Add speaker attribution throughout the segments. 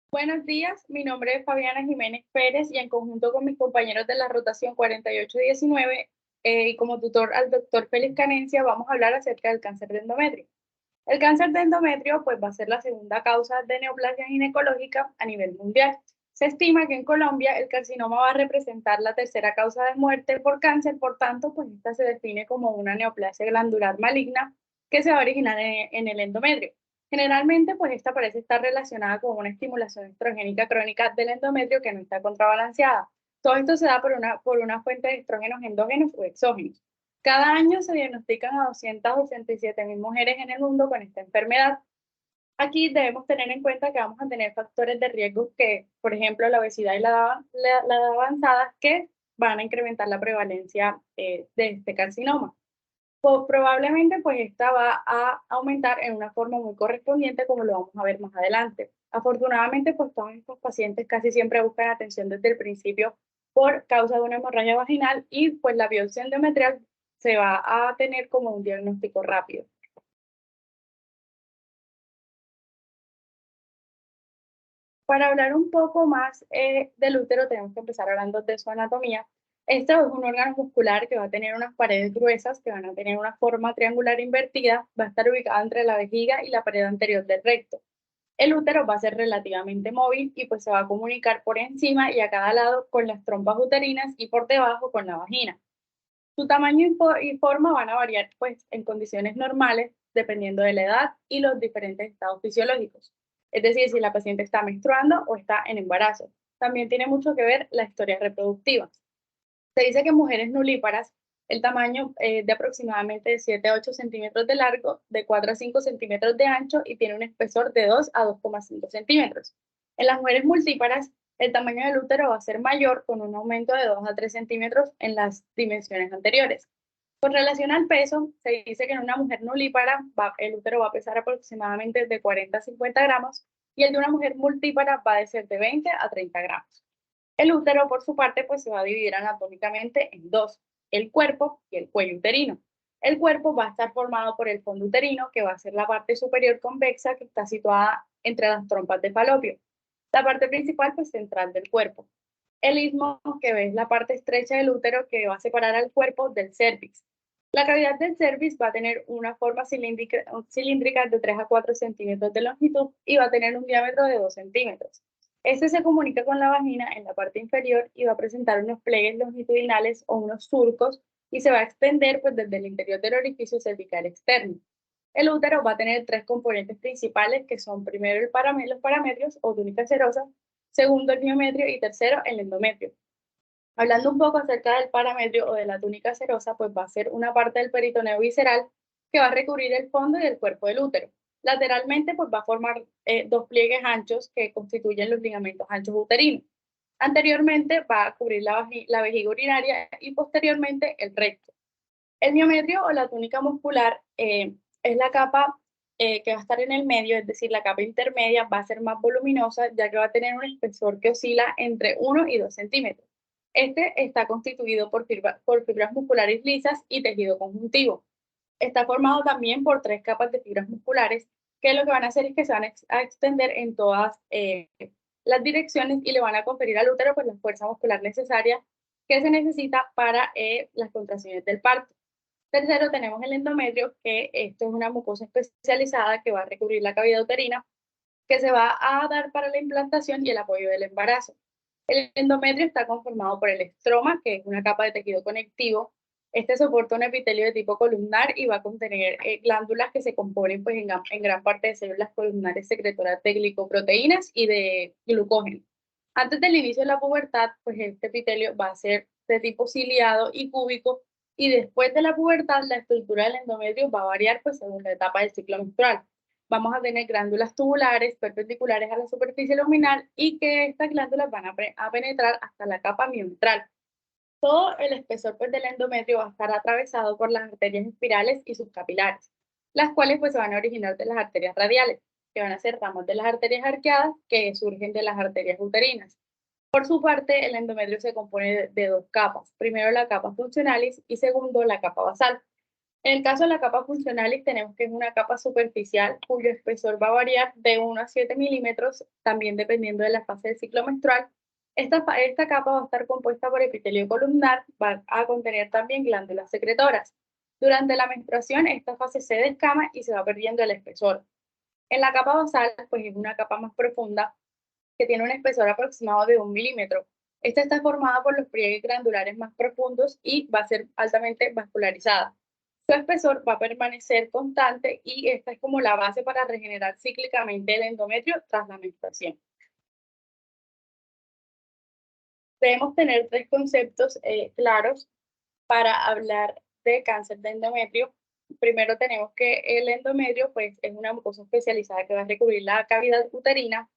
Speaker 1: Buenos días, mi nombre es Fabiana Jiménez Pérez y en conjunto con mis compañeros de la rotación 4819 y como tutor al doctor Félix Canencia vamos a hablar acerca del cáncer de endometrio. El cáncer de endometrio pues va a ser la segunda causa de neoplasia ginecológica a nivel mundial. Se estima que en Colombia el carcinoma va a representar la tercera causa de muerte por cáncer, por tanto pues esta se define como una neoplasia glandular maligna que se va a originar en el endometrio. Generalmente, pues esta parece estar relacionada con una estimulación estrogénica crónica del endometrio que no está contrabalanceada. Todo esto se da por una fuente de estrógenos endógenos o exógenos. Cada año se diagnostican a 287.000 mujeres en el mundo con esta enfermedad. Aquí debemos tener en cuenta que vamos a tener factores de riesgo que, por ejemplo, la obesidad y la edad avanzada, que van a incrementar la prevalencia de este carcinoma. Probablemente pues esta va a aumentar en una forma muy correspondiente como lo vamos a ver más adelante. Afortunadamente pues todos estos pacientes casi siempre buscan atención desde el principio por causa de una hemorragia vaginal y pues la biopsia endometrial se va a tener como un diagnóstico rápido. Para hablar un poco más del útero tenemos que empezar hablando de su anatomía. Este es un órgano muscular que va a tener unas paredes gruesas que van a tener una forma triangular invertida, va a estar ubicado entre la vejiga y la pared anterior del recto. El útero va a ser relativamente móvil y pues se va a comunicar por encima y a cada lado con las trompas uterinas y por debajo con la vagina. Su tamaño y forma van a variar pues en condiciones normales dependiendo de la edad y los diferentes estados fisiológicos. Es decir, si la paciente está menstruando o está en embarazo. También tiene mucho que ver la historia reproductiva. Se dice que en mujeres nulíparas el tamaño de aproximadamente de 7 a 8 centímetros de largo, de 4 a 5 centímetros de ancho y tiene un espesor de 2 a 2,5 centímetros. En las mujeres multíparas, el tamaño del útero va a ser mayor con un aumento de 2 a 3 centímetros en las dimensiones anteriores. Con relación al peso, se dice que en una mujer nulípara el útero va a pesar aproximadamente de 40 a 50 gramos y el de una mujer multípara va a ser de 20 a 30 gramos. El útero, por su parte, pues se va a dividir anatómicamente en dos, el cuerpo y el cuello uterino. El cuerpo va a estar formado por el fondo uterino, que va a ser la parte superior convexa que está situada entre las trompas de falopio. La parte principal, pues central del cuerpo. El istmo, que es la parte estrecha del útero que va a separar al cuerpo del cervix. La cavidad del cervix va a tener una forma cilíndrica de 3 a 4 centímetros de longitud y va a tener un diámetro de 2 centímetros. Este se comunica con la vagina en la parte inferior y va a presentar unos pliegues longitudinales o unos surcos y se va a extender pues, desde el interior del orificio cervical externo. El útero va a tener tres componentes principales que son primero los parametrios o túnica serosa, segundo el miometrio y tercero el endometrio. Hablando un poco acerca del parametrio o de la túnica serosa, pues va a ser una parte del peritoneo visceral que va a recubrir el fondo y el cuerpo del útero. Lateralmente, pues va a formar dos pliegues anchos que constituyen los ligamentos anchos uterinos. Anteriormente va a cubrir la vejiga urinaria y posteriormente el recto. El miometrio o la túnica muscular es la capa que va a estar en el medio, es decir, la capa intermedia va a ser más voluminosa ya que va a tener un espesor que oscila entre 1 y 2 centímetros. Este está constituido por fibras musculares lisas y tejido conjuntivo. Está formado también por tres capas de fibras musculares que lo que van a hacer es que se van a extender en todas las direcciones y le van a conferir al útero pues, la fuerza muscular necesaria que se necesita para las contracciones del parto. Tercero, tenemos el endometrio, que esto es una mucosa especializada que va a recubrir la cavidad uterina, que se va a dar para la implantación y el apoyo del embarazo. El endometrio está conformado por el estroma, que es una capa de tejido conectivo. Este soporta un epitelio de tipo columnar y va a contener glándulas que se componen pues, en gran parte de células columnares secretoras de glicoproteínas y de glucógeno. Antes del inicio de la pubertad, pues este epitelio va a ser de tipo ciliado y cúbico y después de la pubertad la estructura del endometrio va a variar pues, según la etapa del ciclo menstrual. Vamos a tener glándulas tubulares perpendiculares a la superficie luminal y que estas glándulas van a penetrar hasta la capa miometral. Todo el espesor pues, del endometrio va a estar atravesado por las arterias espirales y subcapilares, las cuales pues, se van a originar de las arterias radiales, que van a ser ramos de las arterias arqueadas que surgen de las arterias uterinas. Por su parte, el endometrio se compone de dos capas. Primero, la capa funcionalis y segundo, la capa basal. En el caso de la capa funcionalis, tenemos que es una capa superficial cuyo espesor va a variar de 1 a 7 milímetros, también dependiendo de la fase del ciclo menstrual. Esta capa va a estar compuesta por epitelio columnar, va a contener también glándulas secretoras. Durante la menstruación, esta fase se descama y se va perdiendo el espesor. En la capa basal, pues es una capa más profunda que tiene un espesor aproximado de 1 milímetro. Esta está formada por los pliegues glandulares más profundos y va a ser altamente vascularizada. Su espesor va a permanecer constante y esta es como la base para regenerar cíclicamente el endometrio tras la menstruación. Debemos tener tres conceptos claros para hablar de cáncer de endometrio. Primero tenemos que el endometrio pues, es una mucosa especializada que va a recubrir la cavidad uterina.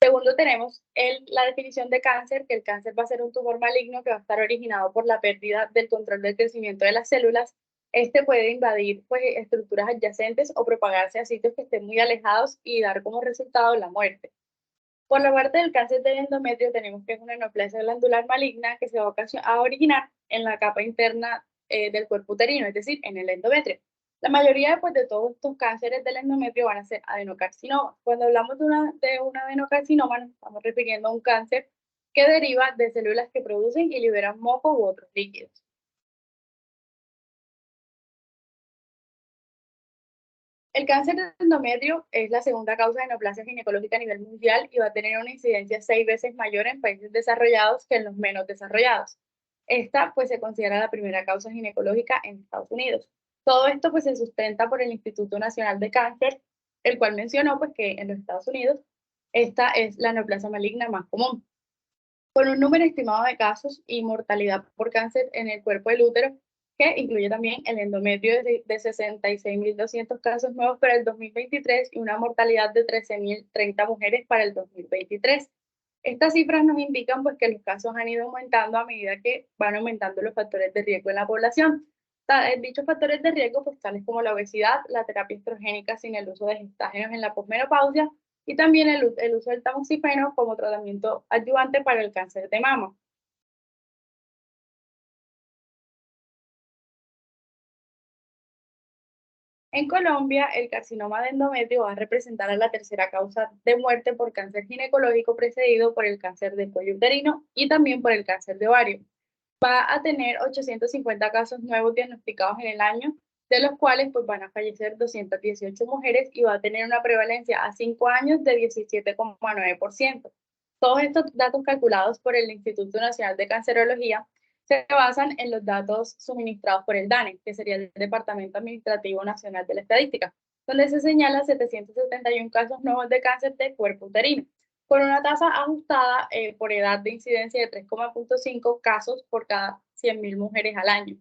Speaker 1: Segundo, tenemos la definición de cáncer, que el cáncer va a ser un tumor maligno que va a estar originado por la pérdida del control del crecimiento de las células. Este puede invadir pues, estructuras adyacentes o propagarse a sitios que estén muy alejados y dar como resultado la muerte. Por la parte del cáncer del endometrio, tenemos que es una neoplasia glandular maligna que se va a originar en la capa interna del cuerpo uterino, es decir, en el endometrio. La mayoría pues, de todos estos cánceres del endometrio van a ser adenocarcinomas. Cuando hablamos de un adenocarcinoma, nos estamos refiriendo a un cáncer que deriva de células que producen y liberan moco u otros líquidos. El cáncer de endometrio es la segunda causa de neoplasia ginecológica a nivel mundial y va a tener una incidencia 6 veces mayor en países desarrollados que en los menos desarrollados. Esta pues se considera la primera causa ginecológica en Estados Unidos. Todo esto pues se sustenta por el Instituto Nacional de Cáncer, el cual mencionó pues que en los Estados Unidos esta es la neoplasia maligna más común. Con un número estimado de casos y mortalidad por cáncer en el cuerpo del útero, que incluye también el endometrio de 66.200 casos nuevos para el 2023 y una mortalidad de 13.030 mujeres para el 2023. Estas cifras nos indican pues, que los casos han ido aumentando a medida que van aumentando los factores de riesgo en la población. Dichos factores de riesgo, pues, tales como la obesidad, la terapia estrogénica sin el uso de gestágenos en la posmenopausia, y también el uso del tamoxifeno como tratamiento adyuvante para el cáncer de mama. En Colombia, el carcinoma de endometrio va a representar a la tercera causa de muerte por cáncer ginecológico precedido por el cáncer de cuello uterino y también por el cáncer de ovario. Va a tener 850 casos nuevos diagnosticados en el año, de los cuales pues, van a fallecer 218 mujeres y va a tener una prevalencia a 5 años de 17,9%. Todos estos datos calculados por el Instituto Nacional de Cancerología se basan en los datos suministrados por el DANE, que sería el Departamento Administrativo Nacional de la Estadística, donde se señalan 771 casos nuevos de cáncer de cuerpo uterino, con una tasa ajustada por edad de incidencia de 3,5 casos por cada 100.000 mujeres al año,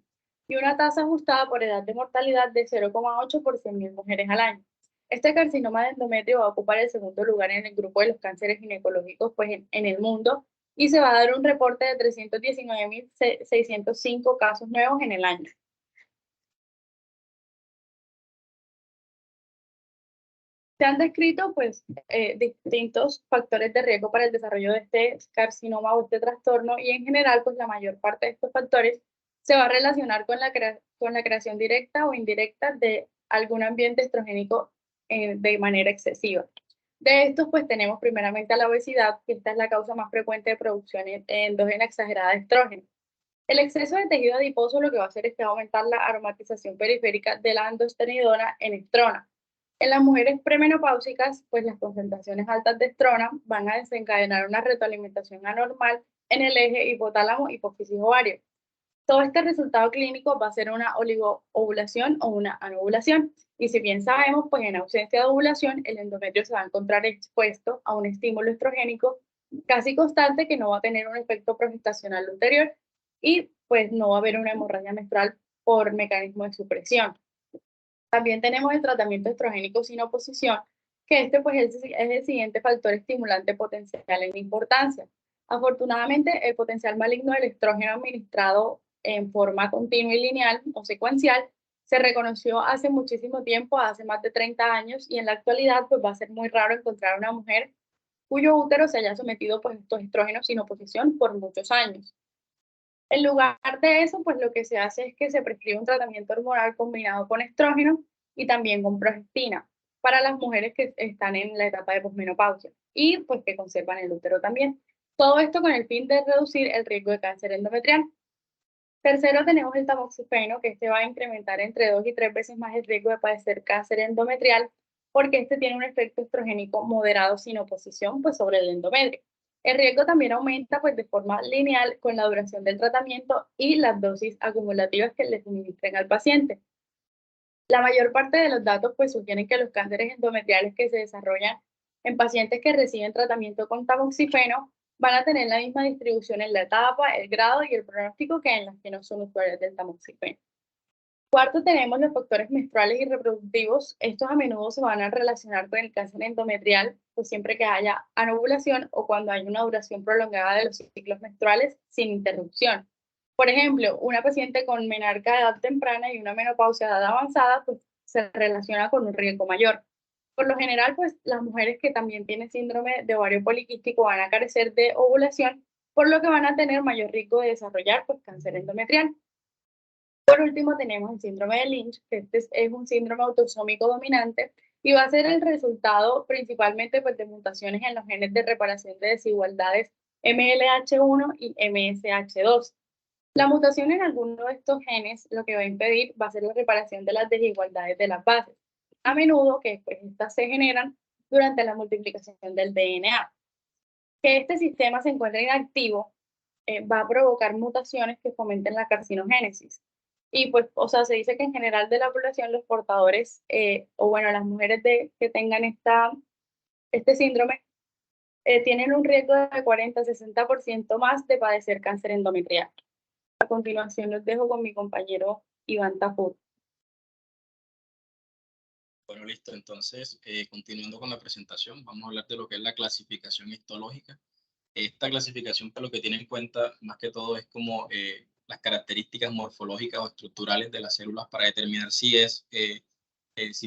Speaker 1: y una tasa ajustada por edad de mortalidad de 0,8 por 100.000 mujeres al año. Este carcinoma de endometrio va a ocupar el segundo lugar en el grupo de los cánceres ginecológicos pues, en el mundo, y se va a dar un reporte de 319.605 casos nuevos en el año. Se han descrito pues, distintos factores de riesgo para el desarrollo de este carcinoma o este trastorno, y en general pues, la mayor parte de estos factores se va a relacionar con con la creación directa o indirecta de algún ambiente estrogénico de manera excesiva. De estos, pues tenemos primeramente a la obesidad, que esta es la causa más frecuente de producción endógena exagerada de estrógeno. El exceso de tejido adiposo lo que va a hacer es que va a aumentar la aromatización periférica de la andostenidona en estrona. En las mujeres premenopáusicas, pues las concentraciones altas de estrona van a desencadenar una retroalimentación anormal en el eje hipotálamo hipófisis ovario. Todo este resultado clínico va a ser una oligoovulación o una anovulación. Y si bien sabemos, pues en ausencia de ovulación, el endometrio se va a encontrar expuesto a un estímulo estrogénico casi constante que no va a tener un efecto progestacional ulterior, y pues no va a haber una hemorragia menstrual por mecanismo de supresión. También tenemos el tratamiento estrogénico sin oposición, que este pues es el siguiente factor estimulante potencial en importancia. Afortunadamente, el potencial maligno del estrógeno administrado en forma continua y lineal o secuencial se reconoció hace muchísimo tiempo, hace más de 30 años, y en la actualidad pues va a ser muy raro encontrar una mujer cuyo útero se haya sometido pues, a estos estrógenos sin oposición por muchos años. En lugar de eso, pues lo que se hace es que se prescribe un tratamiento hormonal combinado con estrógeno y también con progestina para las mujeres que están en la etapa de posmenopausia y pues que conservan el útero también. Todo esto con el fin de reducir el riesgo de cáncer endometrial. Tercero, tenemos el tamoxifeno, que este va a incrementar entre 2 y 3 veces más el riesgo de padecer cáncer endometrial, porque este tiene un efecto estrogénico moderado sin oposición pues, sobre el endometrio. El riesgo también aumenta pues, de forma lineal con la duración del tratamiento y las dosis acumulativas que le suministren al paciente. La mayor parte de los datos pues, sugieren que los cánceres endometriales que se desarrollan en pacientes que reciben tratamiento con tamoxifeno van a tener la misma distribución en la etapa, el grado y el pronóstico que en las que no son usuarios del tamoxifeno. Cuarto, tenemos los factores menstruales y reproductivos. Estos a menudo se van a relacionar con el cáncer endometrial, pues siempre que haya anovulación o cuando hay una duración prolongada de los ciclos menstruales sin interrupción. Por ejemplo, una paciente con menarca de edad temprana y una menopausia de edad avanzada, pues se relaciona con un riesgo mayor. Por lo general, pues las mujeres que también tienen síndrome de ovario poliquístico van a carecer de ovulación, por lo que van a tener mayor riesgo de desarrollar pues, cáncer endometrial. Por último, tenemos el síndrome de Lynch, que este es un síndrome autosómico dominante y va a ser el resultado principalmente pues, de mutaciones en los genes de reparación de desigualdades MLH1 y MSH2. La mutación en alguno de estos genes lo que va a impedir va a ser la reparación de las desigualdades de las bases, a menudo que pues, estas se generan durante la multiplicación del DNA. Que este sistema se encuentre inactivo va a provocar mutaciones que fomenten la carcinogénesis. Y pues, o sea, se dice que en general de la población los portadores, o bueno, las mujeres que tengan este síndrome, tienen un riesgo de 40-60% más de padecer cáncer endometrial. A continuación los dejo con mi compañero Iván Tafur.
Speaker 2: Bueno, listo. Entonces, continuando con la presentación, vamos a hablar de lo que es la clasificación histológica. Esta clasificación, pues, lo que tiene en cuenta más que todo es como las características morfológicas o estructurales de las células para determinar si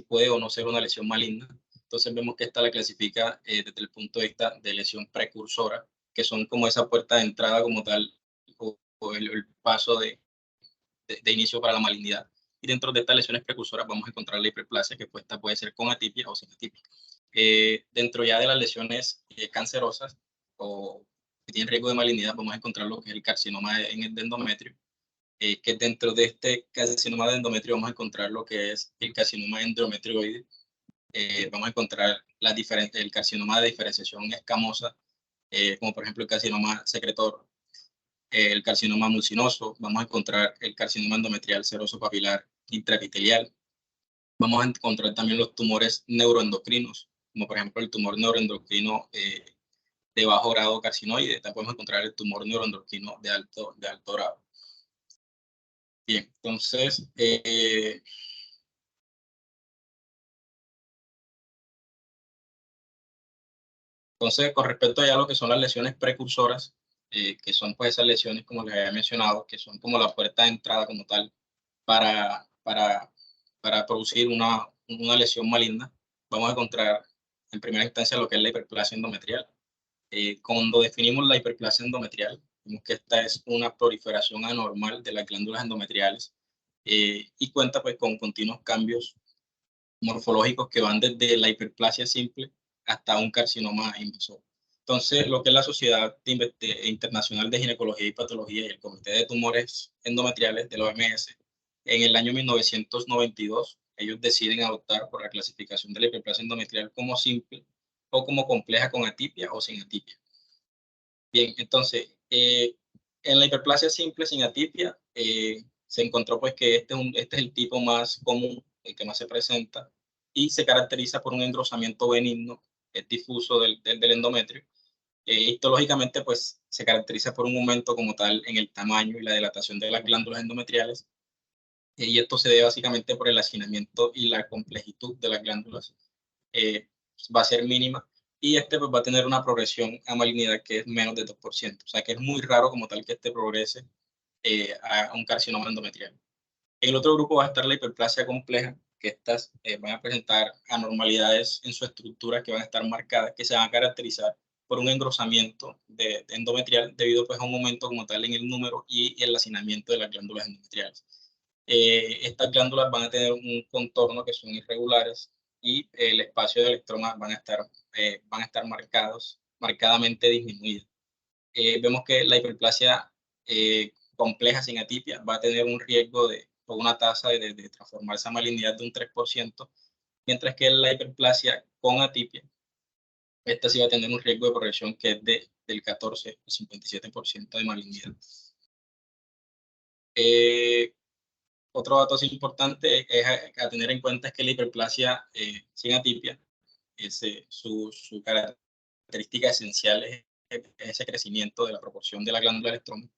Speaker 2: puede o no ser una lesión maligna. Entonces vemos que esta la clasifica desde el punto de vista de lesión precursora, que son como esa puerta de entrada como tal, o el paso de inicio para la malignidad. Y dentro de estas lesiones precursoras vamos a encontrar la hiperplasia, que pues, esta puede ser con atipia o sin atipia. Dentro ya de las lesiones cancerosas o que tienen riesgo de malignidad, vamos a encontrar lo que es el carcinoma en el endometrio, que dentro de este carcinoma de endometrio vamos a encontrar lo que es el carcinoma endometrioide. Vamos a encontrar el carcinoma de diferenciación escamosa, como por ejemplo el carcinoma secretor, el carcinoma mucinoso, vamos a encontrar el carcinoma endometrial seroso papilar intraepitelial. Vamos a encontrar también los tumores neuroendocrinos, como por ejemplo el tumor neuroendocrino de bajo grado carcinoide. También podemos encontrar el tumor neuroendocrino de alto grado. Bien, entonces, con respecto a ya lo que son las lesiones precursoras, que son pues esas lesiones, como les había mencionado, que son como la puerta de entrada como tal para producir una lesión maligna, vamos a encontrar en primera instancia lo que es la hiperplasia endometrial. Cuando definimos la hiperplasia endometrial, vemos que esta es una proliferación anormal de las glándulas endometriales y cuenta pues con continuos cambios morfológicos que van desde la hiperplasia simple hasta un carcinoma invasor. Entonces, lo que es la Sociedad Internacional de Ginecología y Patología y el Comité de Tumores Endometriales de la OMS, en el año 1992, ellos deciden adoptar por la clasificación de la hiperplasia endometrial como simple o como compleja con atipia o sin atipia. Bien, entonces, en la hiperplasia simple sin atipia, se encontró pues que este es el tipo más común, el que más se presenta, y se caracteriza por un engrosamiento benigno, difuso del endometrio. Histológicamente, pues, se caracteriza por un aumento como tal en el tamaño y la dilatación de las glándulas endometriales, y esto se debe básicamente por el hacinamiento y la complejitud de las glándulas. Va a ser mínima, y pues, va a tener una progresión a malignidad que es menos de 2%. O sea que es muy raro como tal que progrese a un carcinoma endometrial. En el otro grupo va a estar la hiperplasia compleja, que estas van a presentar anormalidades en su estructura que van a estar marcadas, que se van a caracterizar por un engrosamiento de endometrial debido pues, a un aumento como tal en el número y el hacinamiento de las glándulas endometriales. Estas glándulas van a tener un contorno que son irregulares y el espacio de electromas van a estar marcadamente disminuidos. Vemos que la hiperplasia compleja sin atipia va a tener un riesgo o una tasa de transformarse a malignidad de un 3%, mientras que la hiperplasia con atipia, esta sí va a tener un riesgo de progresión que es del 14 al 57% de malignidad. Otro dato así importante es a tener en cuenta es que la hiperplasia sin atipia, su característica esencial es ese crecimiento de la proporción de la glándula electrón,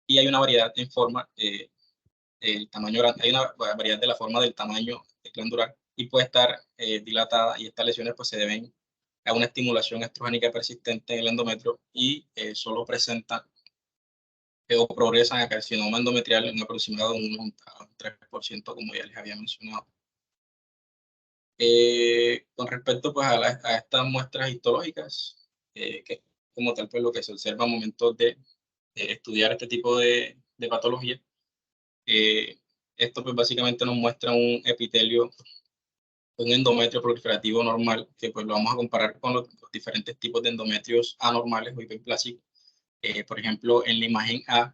Speaker 2: y hay una variedad en forma, el tamaño, hay una variedad de la forma del tamaño glandular y puede estar dilatada, y estas lesiones pues se deben a una estimulación estrogénica persistente en el endometrio y solo presentan o progresan a carcinoma endometrial en un aproximado de un 3%, como ya les había mencionado. Con respecto pues, a estas muestras histológicas, que como tal pues, lo que se observa al momento de estudiar este tipo de patología, esto pues, básicamente nos muestra un epitelio, un endometrio proliferativo normal, que pues lo vamos a comparar con los diferentes tipos de endometrios anormales o hiperplásicos. Por ejemplo, en la imagen A,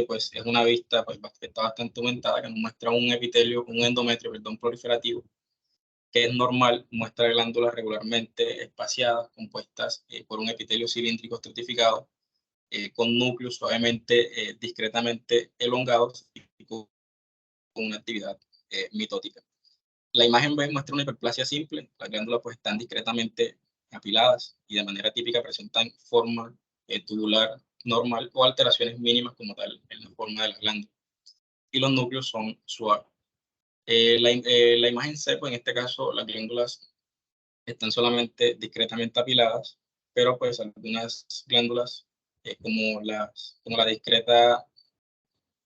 Speaker 2: pues es una vista pues, está bastante aumentada, que nos muestra un epitelio, un endometrio, perdón, proliferativo, que es normal, muestra glándulas regularmente espaciadas, compuestas por un epitelio cilíndrico estratificado, con núcleos suavemente, discretamente elongados y con una actividad mitótica. La imagen B muestra una hiperplasia simple, las glándulas pues están discretamente apiladas y de manera típica presentan forma tubular normal o alteraciones mínimas como tal en la forma de la glándula. Y los núcleos son suaves. La imagen C, pues en este caso las glándulas están solamente discretamente apiladas, pero pues algunas glándulas como la discreta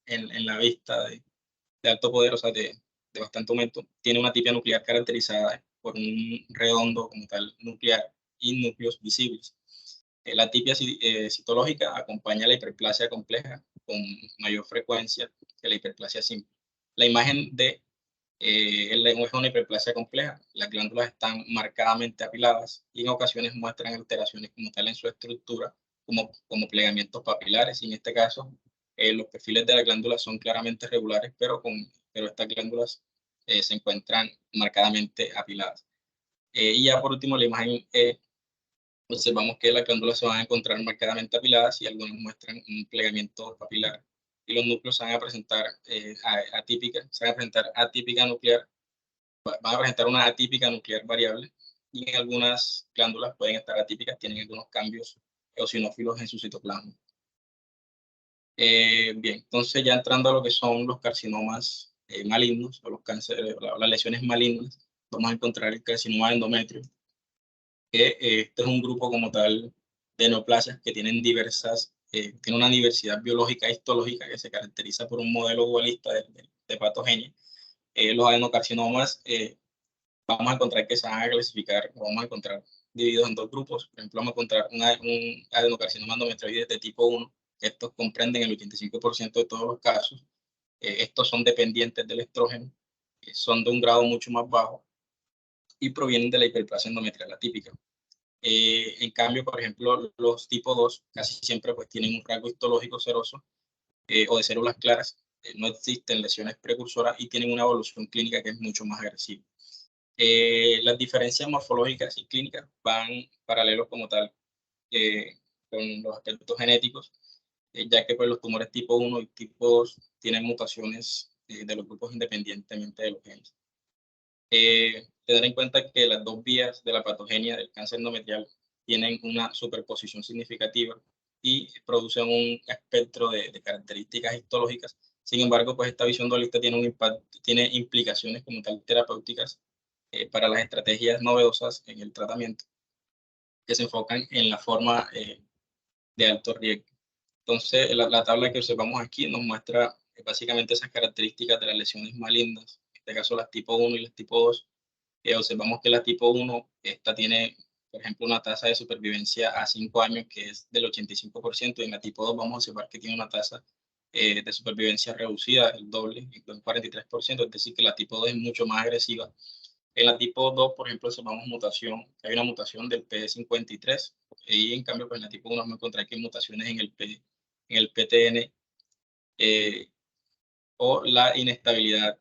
Speaker 2: en la vista de alto poder, o sea, de bastante aumento, tiene una tipia nuclear caracterizada por un redondo como tal nuclear y núcleos visibles. La tipia citológica acompaña la hiperplasia compleja con mayor frecuencia que la hiperplasia simple. La imagen de es una hiperplasia compleja. Las glándulas están marcadamente apiladas y en ocasiones muestran alteraciones como tal en su estructura, como plegamientos papilares. Y en este caso, los perfiles de la glándula son claramente regulares, pero estas glándulas se encuentran marcadamente apiladas. Y ya por último, la imagen observamos que las glándulas se van a encontrar marcadamente apiladas y algunas muestran un plegamiento papilar. Y los núcleos se van a presentar atípica nuclear, van a presentar una atípica nuclear variable, y en algunas glándulas pueden estar atípicas, tienen algunos cambios eosinófilos en su citoplasma. Bien, entonces ya entrando a lo que son los carcinomas malignos o los cánceres, las lesiones malignas, vamos a encontrar el carcinoma de endometrio, que este es un grupo como tal de neoplasias que tienen tiene una diversidad biológica e histológica que se caracteriza por un modelo dualista de patogenia. Los adenocarcinomas vamos a encontrar que se van a clasificar, vamos a encontrar divididos en dos grupos. Por ejemplo, vamos a encontrar un adenocarcinoma endometrioide de tipo 1. Estos comprenden el 85% de todos los casos. Estos son dependientes del estrógeno, son de un grado mucho más bajo y provienen de la hiperplasia endometrial atípica. En cambio, por ejemplo, los tipo 2 casi siempre pues, tienen un rasgo histológico seroso o de células claras. No existen lesiones precursoras y tienen una evolución clínica que es mucho más agresiva. Las diferencias morfológicas y clínicas van paralelos como tal con los aspectos genéticos, ya que pues, los tumores tipo 1 y tipo 2 tienen mutaciones de los grupos independientemente de los genes. Tener en cuenta que las dos vías de la patogenia del cáncer endometrial tienen una superposición significativa y producen un espectro de características histológicas. Sin embargo, pues esta visión dualista tiene implicaciones como tal terapéuticas para las estrategias novedosas en el tratamiento, que se enfocan en la forma de alto riesgo. Entonces, la tabla que observamos aquí nos muestra básicamente esas características de las lesiones malignas, en este caso las tipo 1 y las tipo 2. Observamos que la tipo 1, esta tiene por ejemplo, una tasa de supervivencia a 5 años que es del 85%, y en la tipo 2 vamos a observar que tiene una tasa de supervivencia reducida, el doble, un 43%, es decir, que la tipo 2 es mucho más agresiva. En la tipo 2, por ejemplo, observamos mutación, hay una mutación del P53, y en cambio, pues en la tipo 1 vamos a encontrar que hay mutaciones en el PTN, o la inestabilidad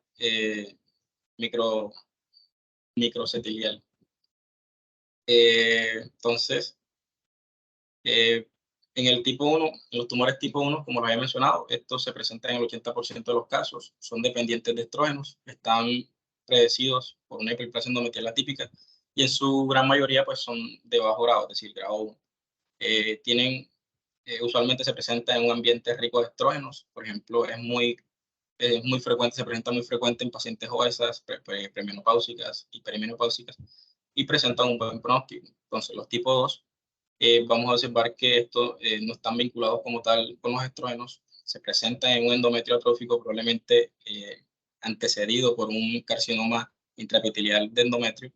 Speaker 2: microcetilial. Entonces, en el tipo 1, en los tumores tipo 1, como lo había mencionado, estos se presentan en el 80% de los casos, son dependientes de estrógenos, están predecidos por una hiperplasia endometrial atípica, y en su gran mayoría pues son de bajo grado, es decir, grado 1. Usualmente se presenta en un ambiente rico de estrógenos, por ejemplo, es muy frecuente, se presenta muy frecuente en pacientes obesas, premenopáusicas y perimenopáusicas, y presentan un buen pronóstico. Entonces, los tipo 2, vamos a observar que estos no están vinculados como tal con los estrógenos, se presentan en un endometrio atrófico probablemente antecedido por un carcinoma intraepitelial de endometrio,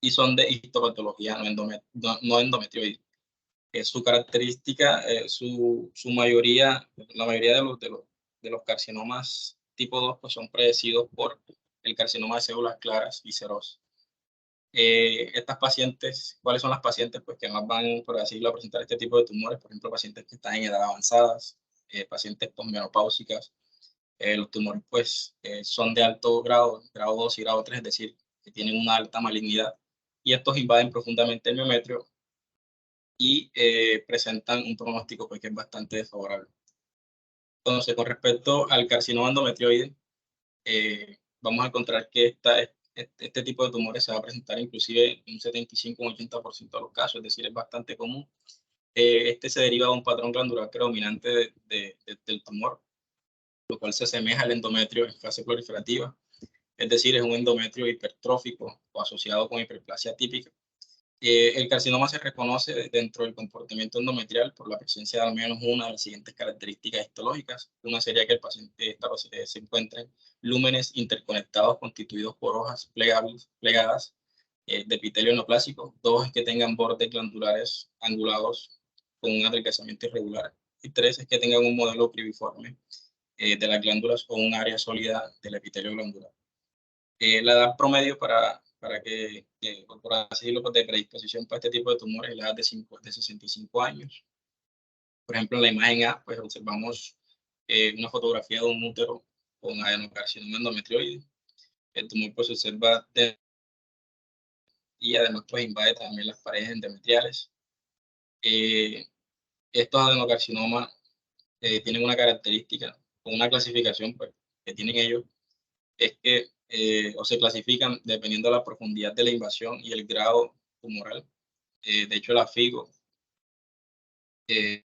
Speaker 2: y son de histopatología no endometrioide. Su característica, su mayoría, la mayoría de los carcinomas tipo 2 pues son predecidos por el carcinoma de células claras y serosas. Estas pacientes, ¿cuáles son las pacientes pues, que más van, por así decirlo, a presentar este tipo de tumores? Por ejemplo, pacientes que están en edad avanzadas, pacientes posmenopáusicas. Los tumores pues son de alto grado, grado 2 y grado 3, es decir, que tienen una alta malignidad, y estos invaden profundamente el miometrio y presentan un pronóstico pues, que es bastante desfavorable. Entonces, con respecto al carcinoma endometrioide, vamos a encontrar que este tipo de tumores se va a presentar inclusive en un 75-80% de los casos, es decir, es bastante común. Este se deriva de un patrón glandular predominante del tumor, lo cual se asemeja al endometrio en fase proliferativa, es decir, es un endometrio hipertrófico o asociado con hiperplasia típica. El carcinoma se reconoce dentro del comportamiento endometrial por la presencia de al menos una de las siguientes características histológicas. Una sería que el paciente se encuentren lúmenes interconectados constituidos por hojas plegadas de epitelio neoplásico. Dos es que tengan bordes glandulares angulados con un adelgazamiento irregular. Y tres es que tengan un modelo cribiforme de las glándulas o un área sólida del epitelio glandular. La edad promedio para por así decirlo, de predisposición para este tipo de tumores es la edad de 65 años. Por ejemplo, en la imagen A, pues observamos una fotografía de un útero con adenocarcinoma endometrioide. El tumor pues se observa y además pues invade también las paredes endometriales. Estos adenocarcinomas tienen una característica, o una clasificación pues, que tienen ellos, es que o se clasifican dependiendo de la profundidad de la invasión y el grado tumoral. De hecho, la FIGO es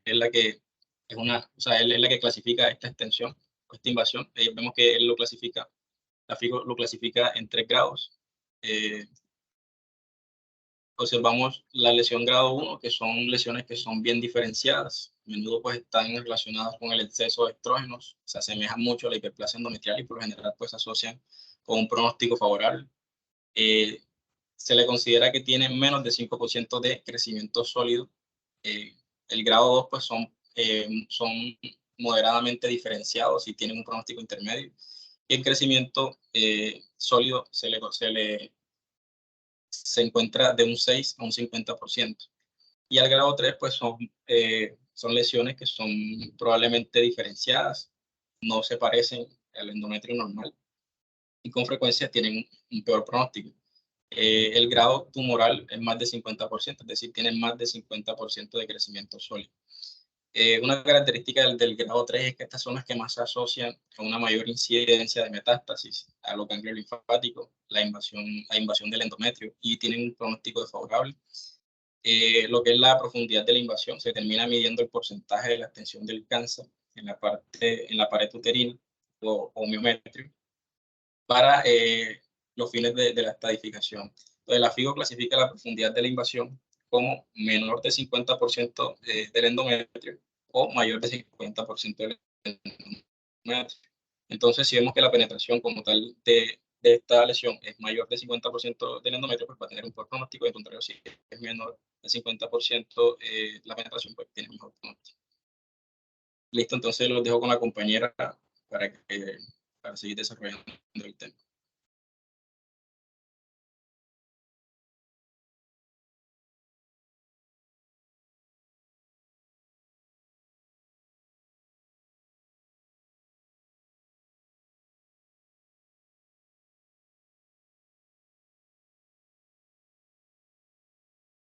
Speaker 2: la que es la que clasifica esta extensión, esta invasión. Vemos que él lo clasifica, la FIGO lo clasifica en 3 grados. Observamos la lesión grado 1, que son lesiones que son bien diferenciadas. A menudo pues están relacionadas con el exceso de estrógenos, se asemejan mucho a la hiperplasia endometrial y por lo general pues se asocian con un pronóstico favorable. Se le considera que tiene menos de 5% de crecimiento sólido. El grado 2 pues son moderadamente diferenciados y tienen un pronóstico intermedio. Y el crecimiento sólido se encuentra de un 6 a un 50%. Y al grado 3 pues son lesiones que son probablemente diferenciadas, no se parecen al endometrio normal y con frecuencia tienen un peor pronóstico. El grado tumoral es más de 50%, es decir, tienen más de 50% de crecimiento sólido. Una característica del grado 3 es que estas son las que más se asocian a una mayor incidencia de metástasis a los ganglios linfáticos, la invasión del endometrio, y tienen un pronóstico desfavorable. Lo que es la profundidad de la invasión, se termina midiendo el porcentaje de la extensión del cáncer en la pared uterina o miometrio para los fines de la estadificación. Entonces, la FIGO clasifica la profundidad de la invasión como menor de 50% del endometrio o mayor de 50% del endometrio. Entonces, si vemos que la penetración como tal de esta lesión es mayor del 50% del endometrio, pues va a tener un poco pronóstico, y al contrario, si es menor del 50% la penetración, pues tiene mejor pronóstico. Listo, entonces los dejo con la compañera para seguir desarrollando el tema.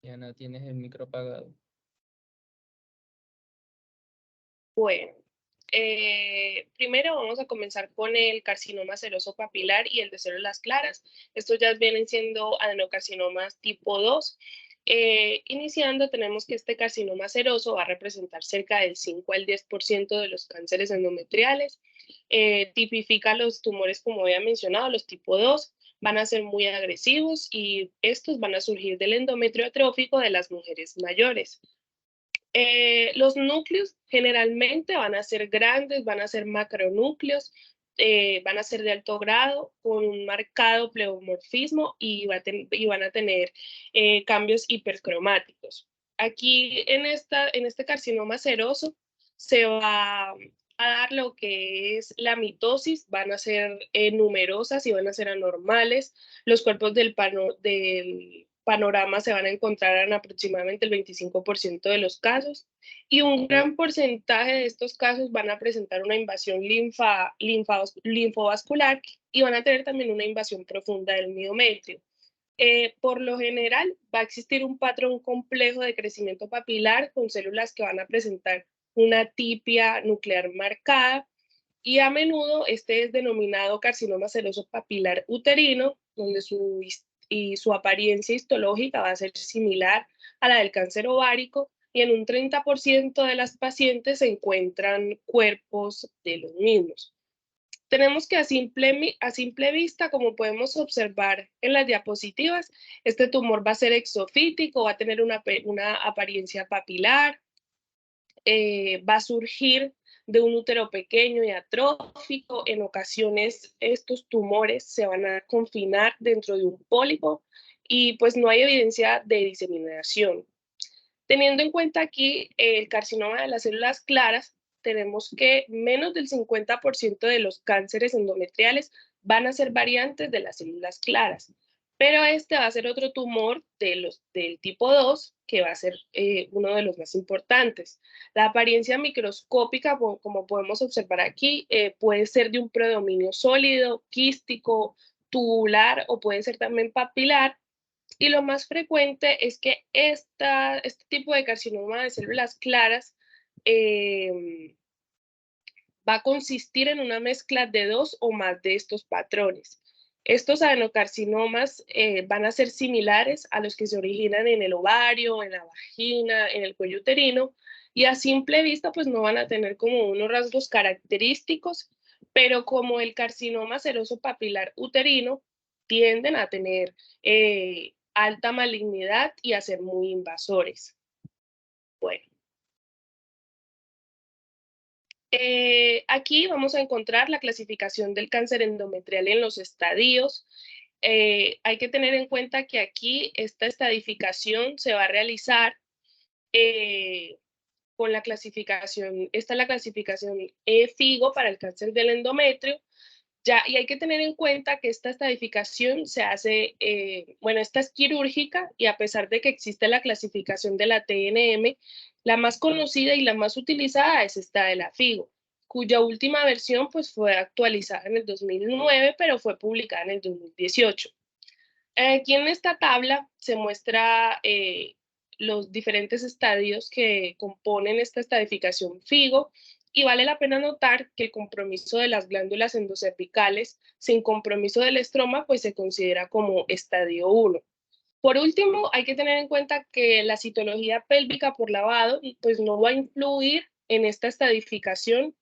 Speaker 3: Diana, tienes el micro apagado.
Speaker 4: Bueno, primero vamos a comenzar con el carcinoma seroso papilar y el de células claras. Estos ya vienen siendo adenocarcinomas tipo 2. Iniciando, tenemos que este carcinoma seroso va a representar cerca del 5 al 10% de los cánceres endometriales. Tipifica los tumores, como había mencionado, los tipo 2. Van a ser muy agresivos y estos van a surgir del endometrio atrófico de las mujeres mayores. Los núcleos generalmente van a ser grandes, van a ser macronúcleos, van a ser de alto grado, con un marcado pleomorfismo y van a tener cambios hipercromáticos. Aquí en este carcinoma seroso se va a dar lo que es la mitosis, van a ser numerosas y van a ser anormales. Los cuerpos del panorama se van a encontrar en aproximadamente el 25% de los casos, y un gran porcentaje de estos casos van a presentar una invasión linfovascular y van a tener también una invasión profunda del miometrio. Por lo general, va a existir un patrón complejo de crecimiento papilar con células que van a presentar una tipia nuclear marcada, y a menudo este es denominado carcinoma seroso papilar uterino, donde su apariencia histológica va a ser similar a la del cáncer ovárico, y en un 30% de las pacientes se encuentran cuerpos de los mismos. Tenemos que a simple vista, como podemos observar en las diapositivas, este tumor va a ser exofítico, va a tener una apariencia papilar, va a surgir de un útero pequeño y atrófico. En ocasiones estos tumores se van a confinar dentro de un pólipo y pues no hay evidencia de diseminación. Teniendo en cuenta aquí el carcinoma de las células claras, tenemos que menos del 50% de los cánceres endometriales van a ser variantes de las células claras, pero este va a ser otro tumor del tipo 2, que va a ser uno de los más importantes. La apariencia microscópica, como podemos observar aquí, puede ser de un predominio sólido, quístico, tubular, o puede ser también papilar. Y lo más frecuente es que este tipo de carcinoma de células claras va a consistir en una mezcla de 2 o más de estos patrones. Estos adenocarcinomas van a ser similares a los que se originan en el ovario, en la vagina, en el cuello uterino, y a simple vista pues no van a tener como unos rasgos característicos, pero como el carcinoma seroso papilar uterino, tienden a tener alta malignidad y a ser muy invasores. Bueno. Aquí vamos a encontrar la clasificación del cáncer endometrial en los estadios. Hay que tener en cuenta que aquí esta estadificación se va a realizar con la clasificación, esta es la clasificación FIGO para el cáncer del endometrio. Y hay que tener en cuenta que esta estadificación se hace, esta es quirúrgica, y a pesar de que existe la clasificación de la TNM, la más conocida y la más utilizada es esta de la FIGO, cuya última versión pues fue actualizada en el 2009, pero fue publicada en el 2018. Aquí en esta tabla se muestra los diferentes estadios que componen esta estadificación FIGO, y vale la pena notar que el compromiso de las glándulas endocervicales sin compromiso del estroma pues se considera como estadio 1. Por último, hay que tener en cuenta que la citología pélvica por lavado pues no va a influir en esta estadificación,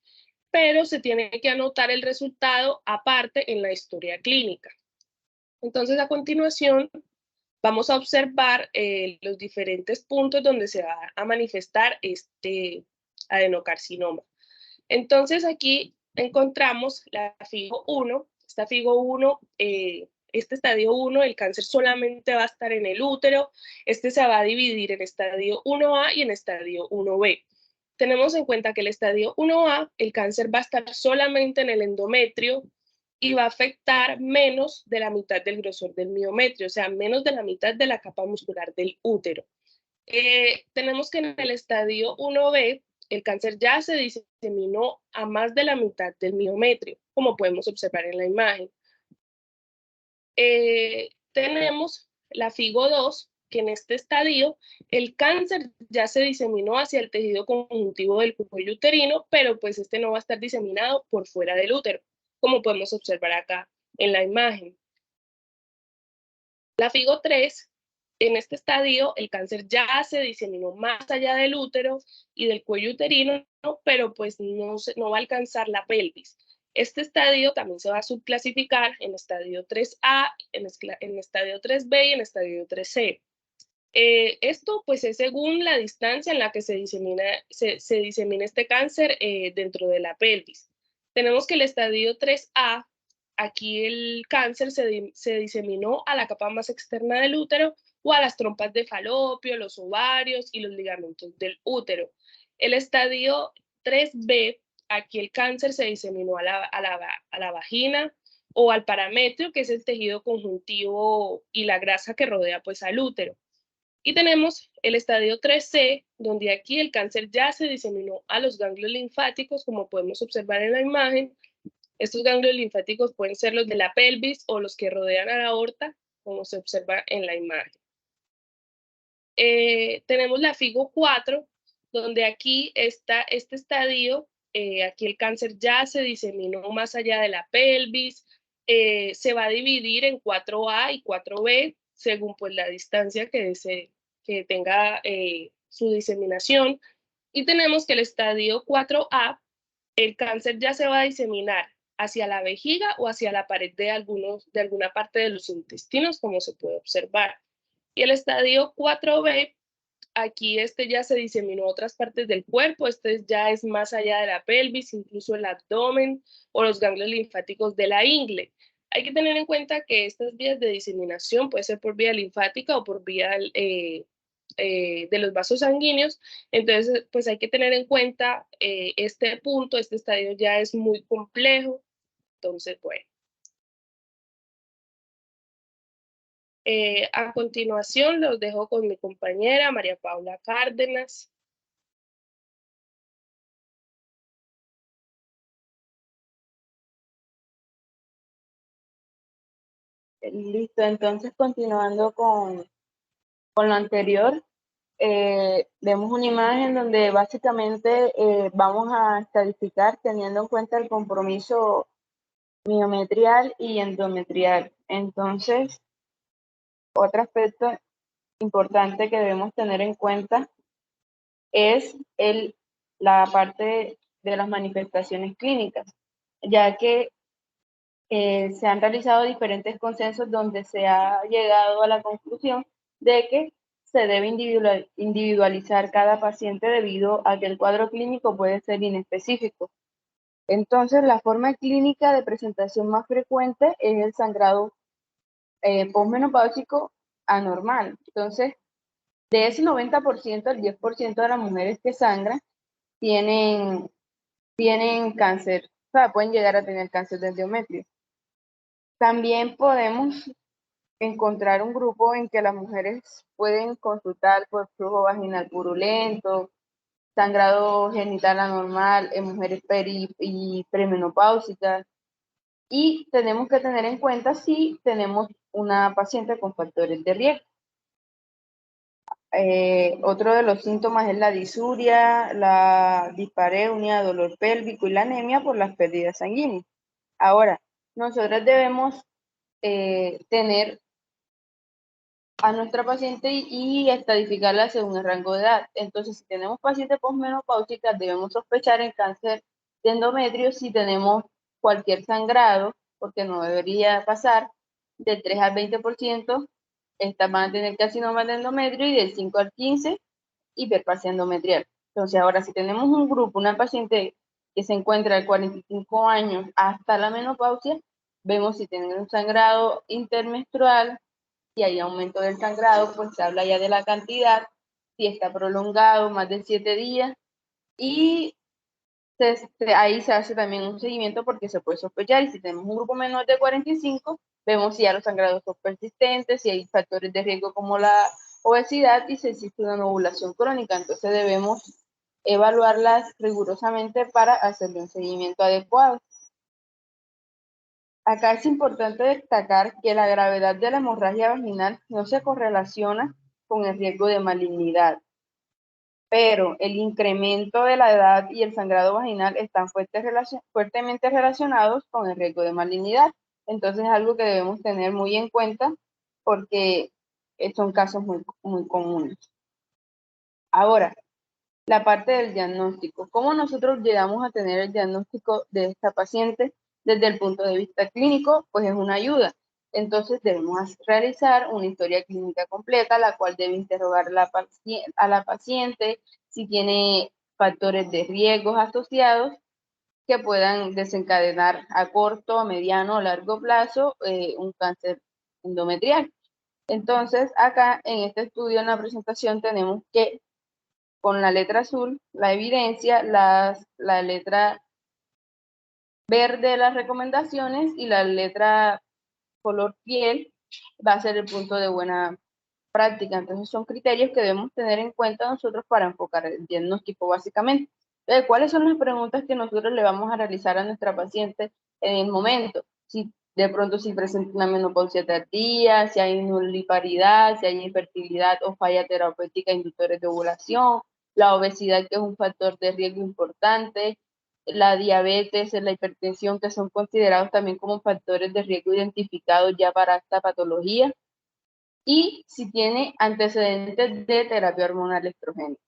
Speaker 4: pero se tiene que anotar el resultado aparte en la historia clínica. Entonces, a continuación, vamos a observar los diferentes puntos donde se va a manifestar este adenocarcinoma. Entonces, aquí encontramos la FIGO 1, esta FIGO 1, este estadio 1, el cáncer solamente va a estar en el útero. Este se va a dividir en estadio 1A y en estadio 1B. Tenemos en cuenta que el estadio 1A, el cáncer va a estar solamente en el endometrio y va a afectar menos de la mitad del grosor del miometrio, o sea, menos de la mitad de la capa muscular del útero. Tenemos que en el estadio 1B, el cáncer ya se diseminó a más de la mitad del miometrio, como podemos observar en la imagen. Tenemos la FIGO 2, que en este estadio el cáncer ya se diseminó hacia el tejido conjuntivo del cuello uterino, pero pues este no va a estar diseminado por fuera del útero, como podemos observar acá en la imagen. La FIGO 3, en este estadio el cáncer ya se diseminó más allá del útero y del cuello uterino, pero pues no va a alcanzar la pelvis. Este estadio también se va a subclasificar en estadio 3A, en estadio 3B y en estadio 3C. Esto pues es según la distancia en la que se disemina este cáncer dentro de la pelvis. Tenemos que el estadio 3A, aquí el cáncer se diseminó a la capa más externa del útero o a las trompas de falopio, los ovarios y los ligamentos del útero. El estadio 3B, aquí el cáncer se diseminó a la vagina o al parametrio, que es el tejido conjuntivo y la grasa que rodea pues al útero. Y tenemos el estadio 3C, donde aquí el cáncer ya se diseminó a los ganglios linfáticos, como podemos observar en la imagen. Estos ganglios linfáticos pueden ser los de la pelvis o los que rodean a la aorta, como se observa en la imagen. Tenemos la FIGO 4, donde aquí está este estadio, aquí el cáncer ya se diseminó más allá de la pelvis, se va a dividir en 4A y 4B, según pues la distancia que tenga su diseminación. Y tenemos que el estadio 4A, el cáncer ya se va a diseminar hacia la vejiga o hacia la pared de alguna parte de los intestinos, como se puede observar. Y el estadio 4B, aquí este ya se diseminó a otras partes del cuerpo, este ya es más allá de la pelvis, incluso el abdomen o los ganglios linfáticos de la ingle. Hay que tener en cuenta que estas vías de diseminación puede ser por vía linfática o por vía de los vasos sanguíneos. Entonces, pues hay que tener en cuenta este punto, este estadio ya es muy complejo. Entonces, bueno. A continuación, los dejo con mi compañera María Paula Cárdenas.
Speaker 5: Listo, entonces continuando con lo anterior, vemos una imagen donde básicamente vamos a estadificar teniendo en cuenta el compromiso miometrial y endometrial. Entonces, otro aspecto importante que debemos tener en cuenta es la parte de las manifestaciones clínicas, ya que se han realizado diferentes consensos donde se ha llegado a la conclusión de que se debe individualizar cada paciente debido a que el cuadro clínico puede ser inespecífico. Entonces, la forma clínica de presentación más frecuente es el sangrado posmenopáusico anormal. Entonces, de ese 90%, el 10% de las mujeres que sangran tienen cáncer, o sea, pueden llegar a tener cáncer de endometrio. También podemos encontrar un grupo en que las mujeres pueden consultar por flujo vaginal purulento, sangrado genital anormal en mujeres peri y premenopáusicas. Y tenemos que tener en cuenta si tenemos una paciente con factores de riesgo. Otro de los síntomas es la disuria, la dispareunia, dolor pélvico y la anemia por las pérdidas sanguíneas. Ahora, nosotros debemos tener a nuestra paciente y estadificarla según el rango de edad. Entonces, si tenemos pacientes posmenopáusicas, debemos sospechar el cáncer de endometrio si tenemos cualquier sangrado, porque no debería pasar, del 3 al 20%, estas van a tener carcinoma de endometrio y del 5 al 15%, hiperplasia endometrial. Entonces, ahora, si tenemos un grupo, una paciente que se encuentra de 45 años hasta la menopausia, vemos si tienen un sangrado intermenstrual, si hay aumento del sangrado, pues se habla ya de la cantidad, si está prolongado más de 7 días, y ahí se hace también un seguimiento porque se puede sospechar, y si tenemos un grupo menor de 45, vemos si ya los sangrados son persistentes, si hay factores de riesgo como la obesidad y si existe una ovulación crónica. Entonces debemos evaluarlas rigurosamente para hacerle un seguimiento adecuado. Acá es importante destacar que la gravedad de la hemorragia vaginal no se correlaciona con el riesgo de malignidad, pero el incremento de la edad y el sangrado vaginal están fuertemente relacionados con el riesgo de malignidad. Entonces es algo que debemos tener muy en cuenta porque son casos muy comunes. Ahora, la parte del diagnóstico. ¿Cómo nosotros llegamos a tener el diagnóstico de esta paciente desde el punto de vista clínico? Pues es una ayuda. Entonces debemos realizar una historia clínica completa, la cual debe interrogar a la paciente si tiene factores de riesgos asociados que puedan desencadenar a corto, mediano o largo plazo un cáncer endometrial. Entonces, acá en este estudio, en la presentación, tenemos que con la letra azul, la evidencia, la letra verde, las recomendaciones, y la letra color piel va a ser el punto de buena práctica. Entonces son criterios que debemos tener en cuenta nosotros para enfocar el diagnóstico básicamente. Entonces, ¿cuáles son las preguntas que nosotros le vamos a realizar a nuestra paciente en el momento? Si de pronto si presenta una menopausia tardía, si hay nulliparidad, si hay infertilidad o falla terapéutica inductores de ovulación, la obesidad, que es un factor de riesgo importante, la diabetes, la hipertensión, que son considerados también como factores de riesgo identificados ya para esta patología, y si tiene antecedentes de terapia hormonal estrogénica.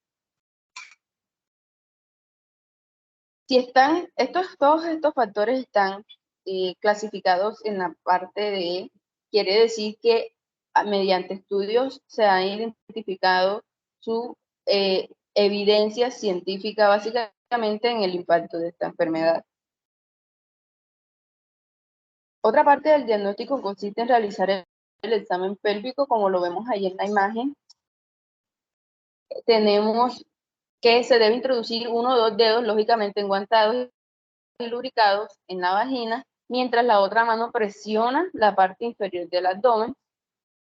Speaker 5: Si están, todos estos factores están clasificados en la parte de, quiere decir que mediante estudios se ha identificado su evidencia científica básicamente en el impacto de esta enfermedad. Otra parte del diagnóstico consiste en realizar el examen pélvico, como lo vemos ahí en la imagen. Tenemos que se debe introducir 1 o 2 dedos, lógicamente enguantados y lubricados, en la vagina, mientras la otra mano presiona la parte inferior del abdomen.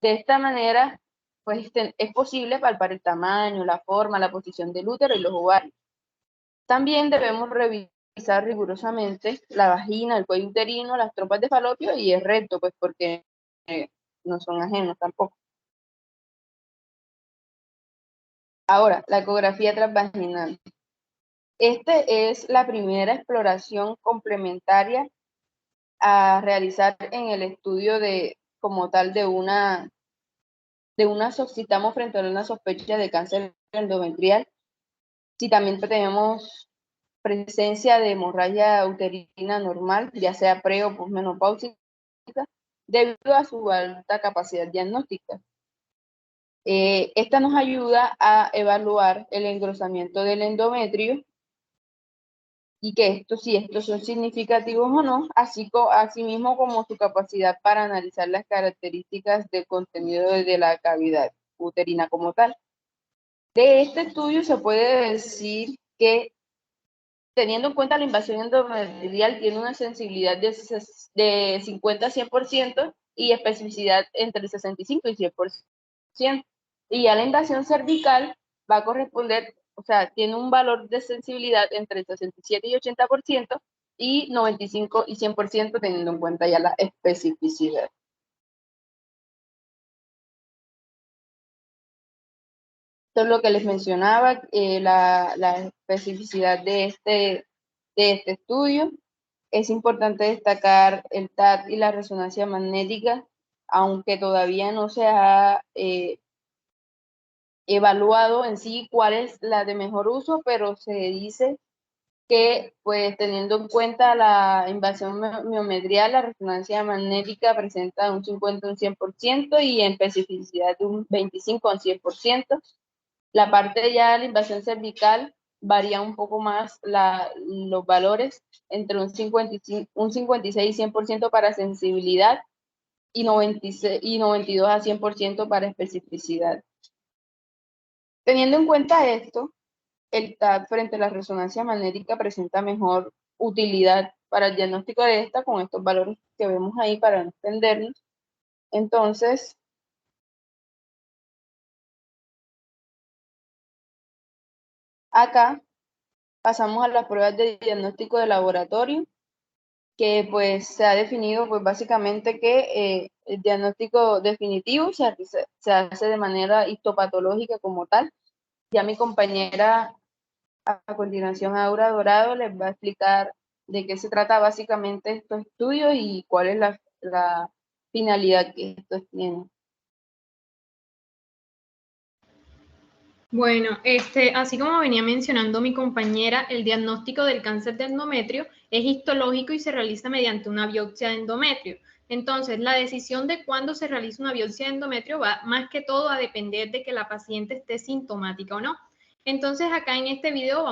Speaker 5: De esta manera, pues es posible palpar el tamaño, la forma, la posición del útero y los ovarios. También debemos revisar rigurosamente la vagina, el cuello uterino, las trompas de falopio y el recto, pues porque no son ajenos tampoco. Ahora, la ecografía transvaginal. Esta es la primera exploración complementaria a realizar en el estudio como tal de una citamos frente a una sospecha de cáncer endometrial. Si también tenemos presencia de hemorragia uterina normal, ya sea pre o posmenopáusica, debido a su alta capacidad diagnóstica. Esta nos ayuda a evaluar el engrosamiento del endometrio y que si estos son significativos o no, así mismo como su capacidad para analizar las características del contenido de la cavidad uterina como tal. De este estudio se puede decir que, teniendo en cuenta la invasión endometrial, tiene una sensibilidad de 50 a 100% y especificidad entre el 65 y 100%. Y ya la invasión cervical va a corresponder, o sea, tiene un valor de sensibilidad entre el 67 y 80% y 95 y 100% teniendo en cuenta ya la especificidad. Esto es lo que les mencionaba, la especificidad de este estudio. Es importante destacar el TAT y la resonancia magnética, aunque todavía no se ha evaluado en sí cuál es la de mejor uso, pero se dice que, pues, teniendo en cuenta la invasión miometrial, la resonancia magnética presenta un 50 a un 100% y en especificidad de un 25 a un 100%. La parte ya de la invasión cervical varían un poco más los valores, entre un 56 y 100% para sensibilidad y 92 a 100% para especificidad. Teniendo en cuenta esto, el TAC frente a la resonancia magnética presenta mejor utilidad para el diagnóstico de esta con estos valores que vemos ahí para no extendernos. Entonces, acá pasamos a las pruebas de diagnóstico de laboratorio, que pues se ha definido pues básicamente que el diagnóstico definitivo se hace de manera histopatológica como tal. Ya mi compañera a continuación, Aura Dorado, les va a explicar de qué se trata básicamente estos estudios y cuál es la finalidad que estos tienen.
Speaker 6: Bueno, así como venía mencionando mi compañera, el diagnóstico del cáncer de endometrio es histológico y se realiza mediante una biopsia de endometrio. Entonces, la decisión de cuándo se realiza una biopsia de endometrio va más que todo a depender de que la paciente esté sintomática o no. Entonces, acá en este video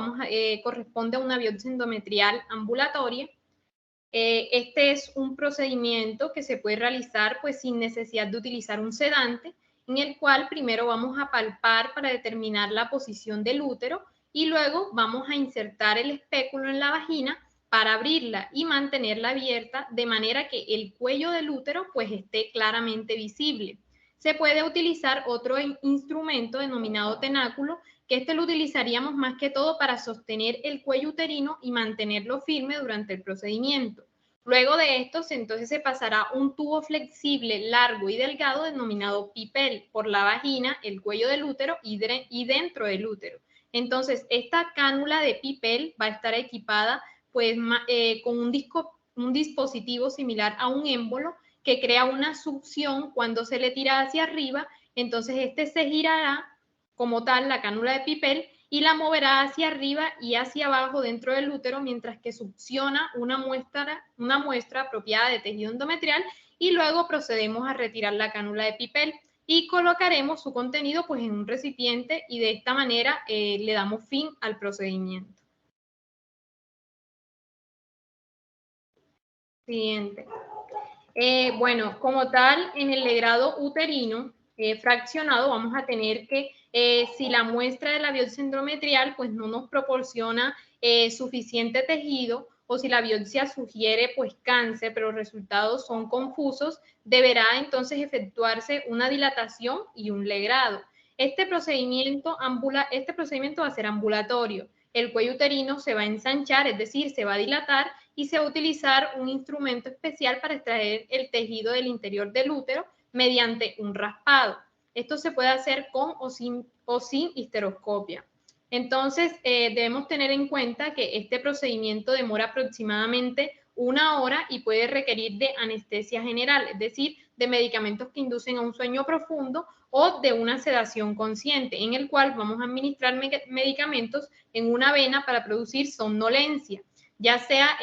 Speaker 6: corresponde a una biopsia endometrial ambulatoria. Este es un procedimiento que se puede realizar pues sin necesidad de utilizar un sedante, en el cual primero vamos a palpar para determinar la posición del útero y luego vamos a insertar el espéculo en la vagina para abrirla y mantenerla abierta de manera que el cuello del útero pues esté claramente visible. Se puede utilizar otro instrumento denominado tenáculo, que este lo utilizaríamos más que todo para sostener el cuello uterino y mantenerlo firme durante el procedimiento. Luego de esto, entonces se pasará un tubo flexible, largo y delgado denominado pipel por la vagina, el cuello del útero y dentro del útero. Entonces, esta cánula de pipel va a estar equipada pues, con un dispositivo similar a un émbolo que crea una succión cuando se le tira hacia arriba. Entonces, este se girará como tal, la cánula de pipel, y la moverá hacia arriba y hacia abajo dentro del útero mientras que succiona una muestra apropiada de tejido endometrial y luego procedemos a retirar la cánula de pipel y colocaremos su contenido pues en un recipiente y de esta manera le damos fin al procedimiento. Siguiente. Bueno, como tal, en el legrado uterino fraccionado vamos a tener que si la muestra de la biopsia endometrial pues no nos proporciona suficiente tejido o si la biopsia sugiere pues cáncer pero los resultados son confusos, deberá entonces efectuarse una dilatación y un legrado. Este procedimiento va a ser ambulatorio. El cuello uterino se va a ensanchar, es decir, se va a dilatar y se va a utilizar un instrumento especial para extraer el tejido del interior del útero mediante un raspado. Esto se puede hacer con o sin histeroscopia. Entonces, debemos tener en cuenta que este procedimiento demora aproximadamente 1 hora y puede requerir de anestesia general, es decir, de medicamentos que inducen a un sueño profundo o de una sedación consciente, en el cual vamos a administrar medicamentos en una vena para producir somnolencia, ya sea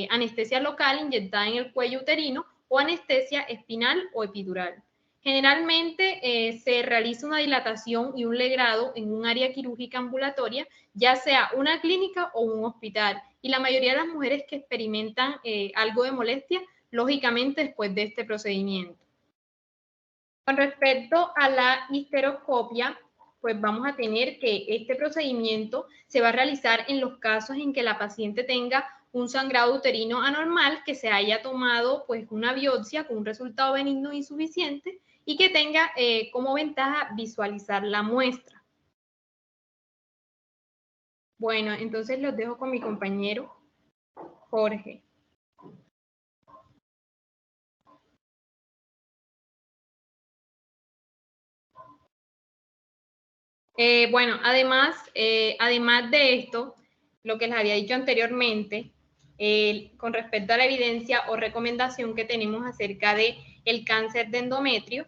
Speaker 6: anestesia local inyectada en el cuello uterino o anestesia espinal o epidural. Generalmente se realiza una dilatación y un legrado en un área quirúrgica ambulatoria, ya sea una clínica o un hospital. Y la mayoría de las mujeres que experimentan algo de molestia, lógicamente después de este procedimiento. Con respecto a la histeroscopia, pues vamos a tener que este procedimiento se va a realizar en los casos en que la paciente tenga un sangrado uterino anormal, que se haya tomado pues una biopsia con un resultado benigno insuficiente y que tenga como ventaja visualizar la muestra. Bueno, entonces los dejo con mi compañero Jorge. Bueno, además de esto, lo que les había dicho anteriormente, con respecto a la evidencia o recomendación que tenemos acerca del cáncer de endometrio,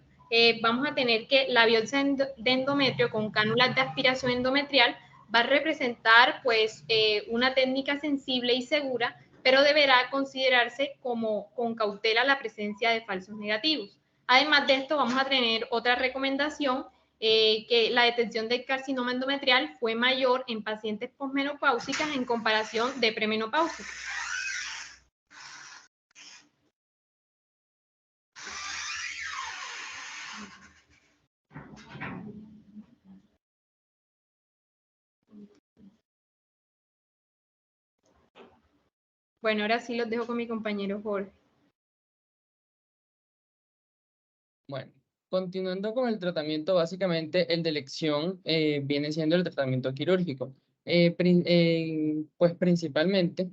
Speaker 6: vamos a tener que la biopsia de endometrio con cánulas de aspiración endometrial va a representar pues una técnica sensible y segura, pero deberá considerarse como con cautela la presencia de falsos negativos. Además de esto, vamos a tener otra recomendación que la detección del carcinoma endometrial fue mayor en pacientes posmenopáusicas en comparación de premenopáusicas. Bueno, ahora sí los dejo con mi compañero Jorge.
Speaker 3: Bueno, continuando con el tratamiento, básicamente el de elección viene siendo el tratamiento quirúrgico. Pues principalmente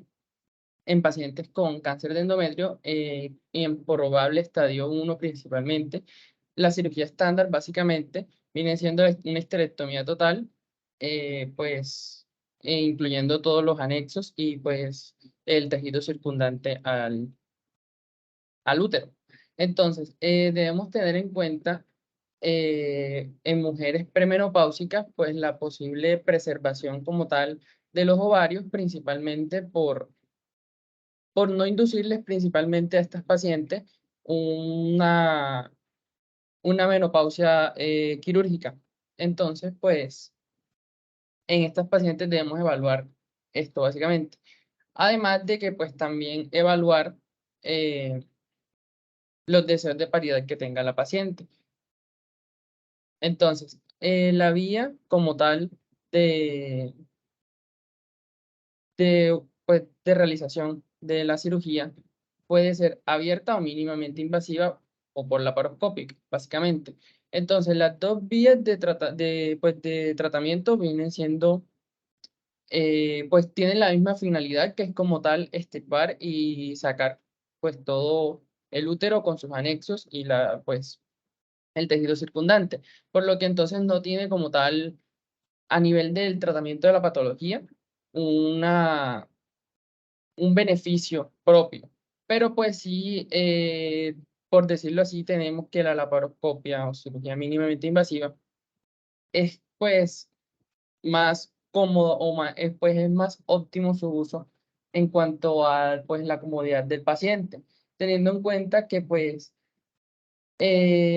Speaker 3: en pacientes con cáncer de endometrio en probable estadio 1 principalmente. La cirugía estándar básicamente viene siendo una histerectomía total, pues incluyendo todos los anexos y pues el tejido circundante al útero. Entonces, debemos tener en cuenta en mujeres premenopáusicas, pues la posible preservación como tal de los ovarios, principalmente por no inducirles principalmente a estas pacientes una menopausia quirúrgica. Entonces, pues, en estas pacientes debemos evaluar esto básicamente. Además de que, pues, también evaluar los deseos de paridad que tenga la paciente. Entonces, la vía como tal de, pues, de realización de la cirugía puede ser abierta o mínimamente invasiva o por laparoscópica, básicamente. Entonces, las dos vías de tratamiento vienen siendo, pues tienen la misma finalidad, que es como tal extirpar y sacar pues todo el útero con sus anexos y pues el tejido circundante, por lo que entonces no tiene como tal, a nivel del tratamiento de la patología, un beneficio propio. Pero pues sí, por decirlo así, tenemos que la laparoscopia o cirugía mínimamente invasiva es pues más cómodo o más, pues es más óptimo su uso en cuanto a pues la comodidad del paciente, teniendo en cuenta que pues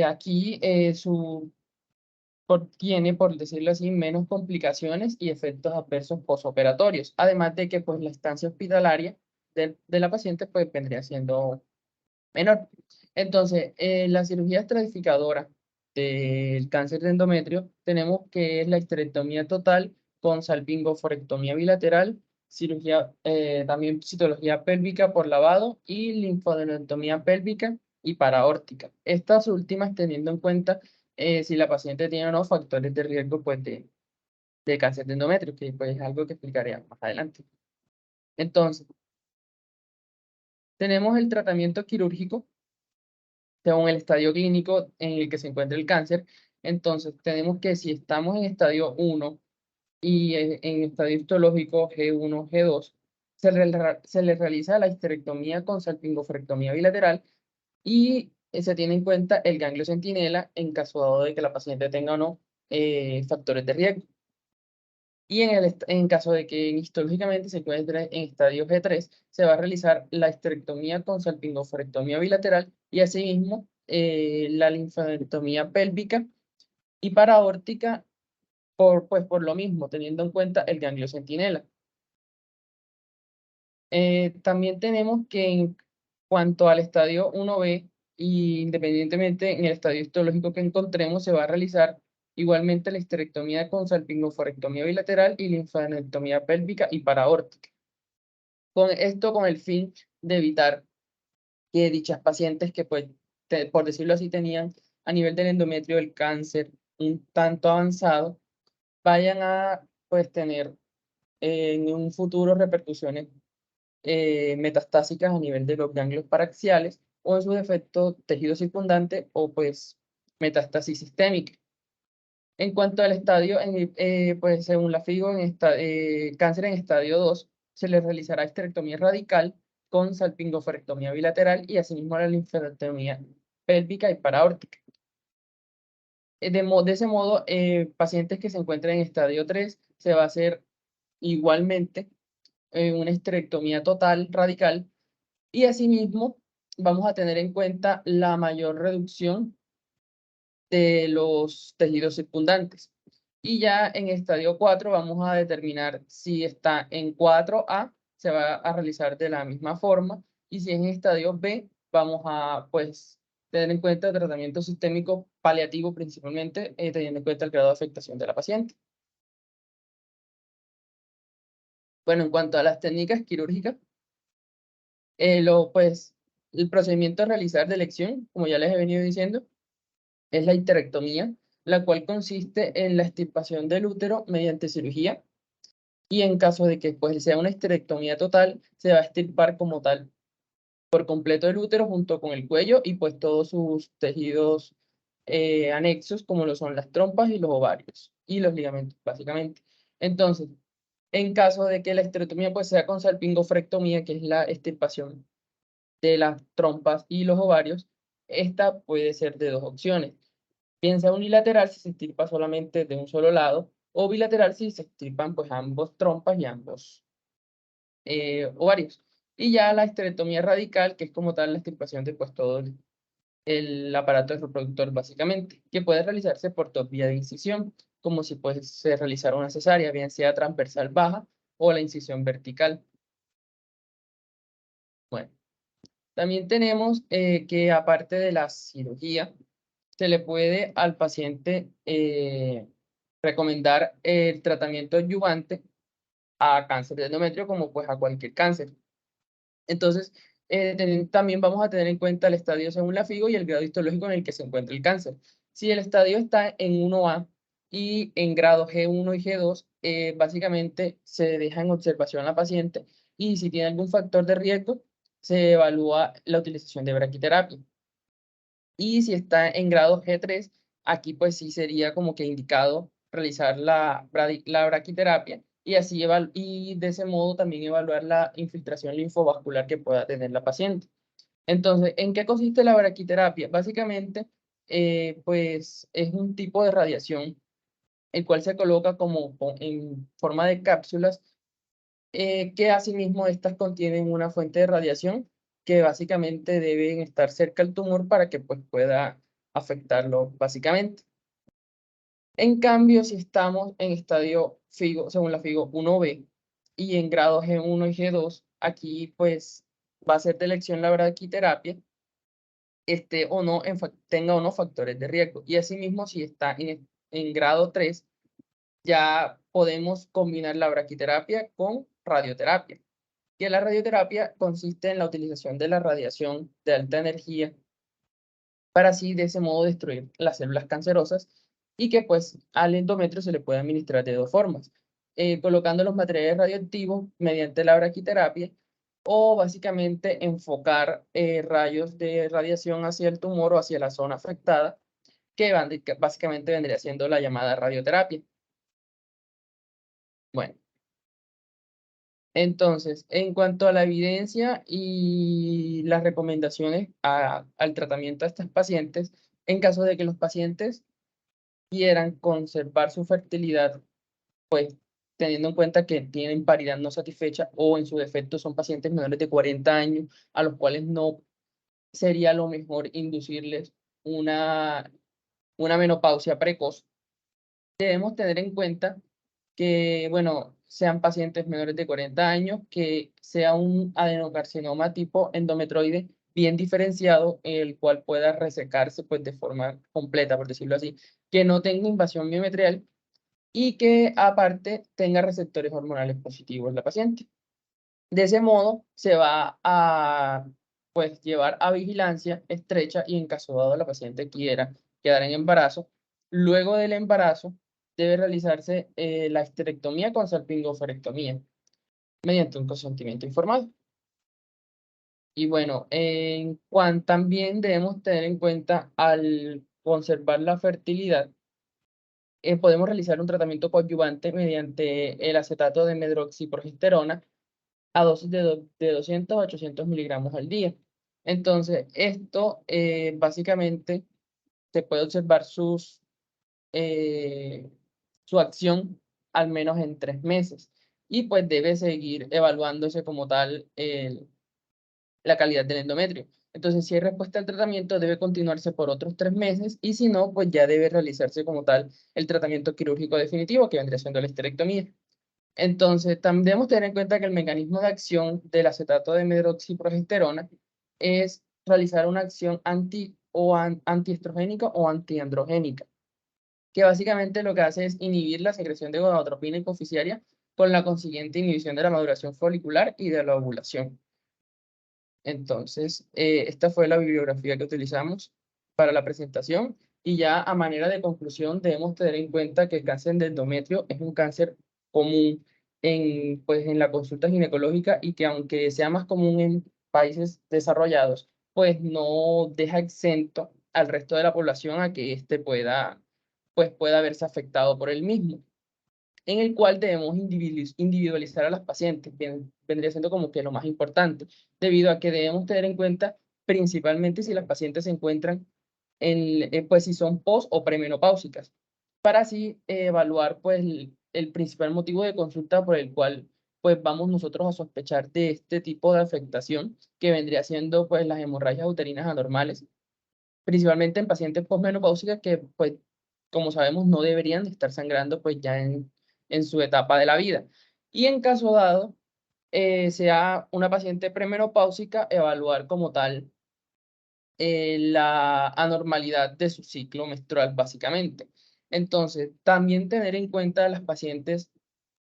Speaker 3: aquí tiene, por decirlo así, menos complicaciones y efectos adversos posoperatorios, además de que pues la estancia hospitalaria de la paciente pues vendría siendo menor. Entonces, la cirugía estratificadora del cáncer de endometrio tenemos que es la histerectomía total con salpingoforectomía bilateral, cirugía, también citología pélvica por lavado y linfoadenotomía pélvica y paraórtica. Estas últimas teniendo en cuenta si la paciente tiene o no factores de riesgo pues, de cáncer de endometrio, que pues, es algo que explicaré más adelante. Entonces, tenemos el tratamiento quirúrgico según el estadio clínico en el que se encuentra el cáncer. Entonces, tenemos que si estamos en estadio 1 y en estadio histológico G1, G2, se le realiza la histerectomía con salpingofrectomía bilateral y se tiene en cuenta el ganglio centinela en caso dado de que la paciente tenga o no factores de riesgo. Y en caso de que histológicamente se encuentre en estadio G3, se va a realizar la histerectomía con salpingoforectomía bilateral y asimismo la linfadenectomía pélvica y paraórtica pues, por lo mismo, teniendo en cuenta el ganglio centinela. También tenemos que en cuanto al estadio 1B, y independientemente en el estadio histológico que encontremos, se va a realizar igualmente la histerectomía con salpingoforectomía bilateral y linfadenectomía pélvica y paraórtica. Con esto con el fin de evitar que dichas pacientes que, pues, por decirlo así, tenían a nivel del endometrio el cáncer un tanto avanzado, vayan a pues tener en un futuro repercusiones metastásicas a nivel de los ganglios paraxiales o en su defecto tejido circundante o pues metástasis sistémica. En cuanto al estadio, pues según la FIGO, cáncer en estadio 2 se le realizará histerectomía radical con salpingoforectomía bilateral y asimismo la linfadectomía pélvica y paraórtica. De ese modo, pacientes que se encuentren en estadio 3 se va a hacer igualmente una histerectomía total radical y asimismo vamos a tener en cuenta la mayor reducción de los tejidos circundantes. Y ya en estadio 4 vamos a determinar si está en 4A, se va a realizar de la misma forma, y si en estadio B vamos a pues tener en cuenta el tratamiento sistémico paliativo principalmente, teniendo en cuenta el grado de afectación de la paciente. Bueno, en cuanto a las técnicas quirúrgicas, el procedimiento a realizar de elección, como ya les he venido diciendo, es la histerectomía, la cual consiste en la extirpación del útero mediante cirugía, y en caso de que pues, sea una histerectomía total, se va a extirpar como tal por completo el útero junto con el cuello y pues todos sus tejidos anexos, como lo son las trompas y los ovarios y los ligamentos, básicamente. Entonces, en caso de que la histerectomía pues, sea con salpingofrectomía, que es la extirpación de las trompas y los ovarios, esta puede ser de dos opciones. Bien sea unilateral si se extirpa solamente de un solo lado, o bilateral si se extirpan pues ambos trompas y ambos ovarios. Y ya la histerectomía radical, que es como tal la extirpación de pues todo el aparato reproductor básicamente, que puede realizarse por dos vías de incisión, como si pues se realizara una cesárea, bien sea transversal baja o la incisión vertical. Bueno, también tenemos que aparte de la cirugía, se le puede al paciente recomendar el tratamiento adyuvante a cáncer de endometrio como pues a cualquier cáncer. Entonces, también vamos a tener en cuenta el estadio según la FIGO y el grado histológico en el que se encuentra el cáncer. Si el estadio está en 1A y en grado G1 y G2, básicamente se deja en observación a la paciente y si tiene algún factor de riesgo, se evalúa la utilización de braquiterapia. Y si está en grado G3, aquí pues sí sería como que indicado realizar la braquiterapia y así y de ese modo también evaluar la infiltración linfovascular que pueda tener la paciente. Entonces, ¿en qué consiste la braquiterapia? Básicamente, pues es un tipo de radiación el cual se coloca como en forma de cápsulas que asimismo estas contienen una fuente de radiación que básicamente deben estar cerca al tumor para que pues, pueda afectarlo básicamente. En cambio, si estamos en estadio FIGO, según la FIGO 1B y en grado G1 y G2, aquí pues va a ser de elección la braquiterapia, o no, tenga o no factores de riesgo. Y asimismo, si está en grado 3, ya podemos combinar la braquiterapia con radioterapia. Que la radioterapia consiste en la utilización de la radiación de alta energía para así de ese modo destruir las células cancerosas y que pues al endometrio se le puede administrar de dos formas, colocando los materiales radioactivos mediante la braquiterapia o básicamente enfocar rayos de radiación hacia el tumor o hacia la zona afectada que básicamente vendría siendo la llamada radioterapia. Bueno. Entonces, en cuanto a la evidencia y las recomendaciones al tratamiento de estas pacientes, en caso de que los pacientes quieran conservar su fertilidad, pues teniendo en cuenta que tienen paridad no satisfecha o en su defecto son pacientes menores de 40 años, a los cuales no sería lo mejor inducirles una menopausia precoz, debemos tener en cuenta que, bueno, sean pacientes menores de 40 años, que sea un adenocarcinoma tipo endometroide bien diferenciado, el cual pueda resecarse pues, de forma completa, por decirlo así, que no tenga invasión biometrial y que aparte tenga receptores hormonales positivos la paciente. De ese modo se va a pues, llevar a vigilancia estrecha y en caso dado la paciente quiera quedar en embarazo, luego del embarazo debe realizarse la histerectomía con salpingoforectomía mediante un consentimiento informado. Y bueno, también debemos tener en cuenta al conservar la fertilidad, podemos realizar un tratamiento coadyuvante mediante el acetato de medroxiprogesterona a dosis de 200 a 800 miligramos al día. Entonces, esto básicamente se puede observar su acción al menos en 3 meses y pues debe seguir evaluándose como tal la calidad del endometrio. Entonces, si hay respuesta al tratamiento, debe continuarse por otros 3 meses y si no, pues ya debe realizarse como tal el tratamiento quirúrgico definitivo, que vendría siendo la esterectomía. Entonces, también debemos tener en cuenta que el mecanismo de acción del acetato de medroxiprogesterona es realizar una acción antiestrogénica o antiandrogénica, que básicamente lo que hace es inhibir la secreción de gonadotropina hipoficiaria con la consiguiente inhibición de la maduración folicular y de la ovulación. Entonces, esta fue la bibliografía que utilizamos para la presentación y ya a manera de conclusión debemos tener en cuenta que el cáncer de endometrio es un cáncer común pues, en la consulta ginecológica y que aunque sea más común en países desarrollados, pues no deja exento al resto de la población a que éste pueda verse afectado por el mismo, en el cual debemos individualizar a las pacientes, vendría siendo como que lo más importante, debido a que debemos tener en cuenta principalmente si las pacientes se encuentran pues si son post o premenopáusicas, para así evaluar pues el principal motivo de consulta por el cual pues vamos nosotros a sospechar de este tipo de afectación, que vendría siendo pues las hemorragias uterinas anormales, principalmente en pacientes postmenopáusicas que, pues, como sabemos, no deberían de estar sangrando, pues, ya en su etapa de la vida. Y en caso dado, sea una paciente premenopáusica, evaluar como tal la anormalidad de su ciclo menstrual, básicamente. Entonces, también tener en cuenta las pacientes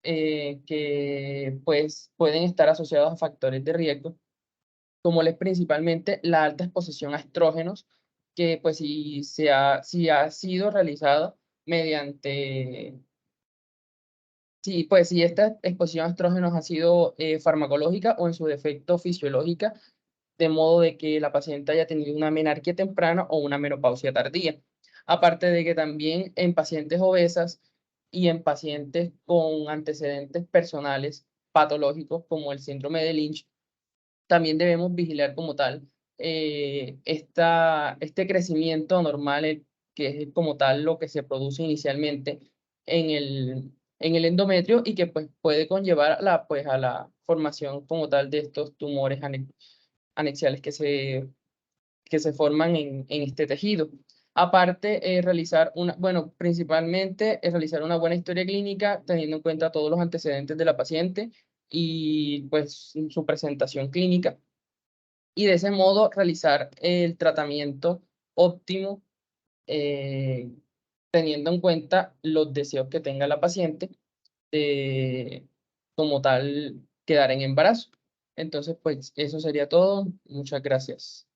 Speaker 3: que, pues, pueden estar asociados a factores de riesgo, como es principalmente la alta exposición a estrógenos, que pues si ha sido realizada mediante, si esta exposición a estrógenos ha sido farmacológica o en su defecto fisiológica, de modo de que la paciente haya tenido una menarquia temprana o una menopausia tardía. Aparte de que también en pacientes obesas y en pacientes con antecedentes personales patológicos como el síndrome de Lynch, también debemos vigilar como tal este crecimiento normal, que es como tal lo que se produce inicialmente en el endometrio y que pues, puede conllevar a la formación como tal de estos tumores anexiales que se forman en este tejido. Aparte, principalmente realizar una buena historia clínica teniendo en cuenta todos los antecedentes de la paciente y pues su presentación clínica, y de ese modo realizar el tratamiento óptimo, eh, teniendo en cuenta los deseos que tenga la paciente de, como tal, quedar en embarazo. Entonces, pues eso sería todo. Muchas gracias.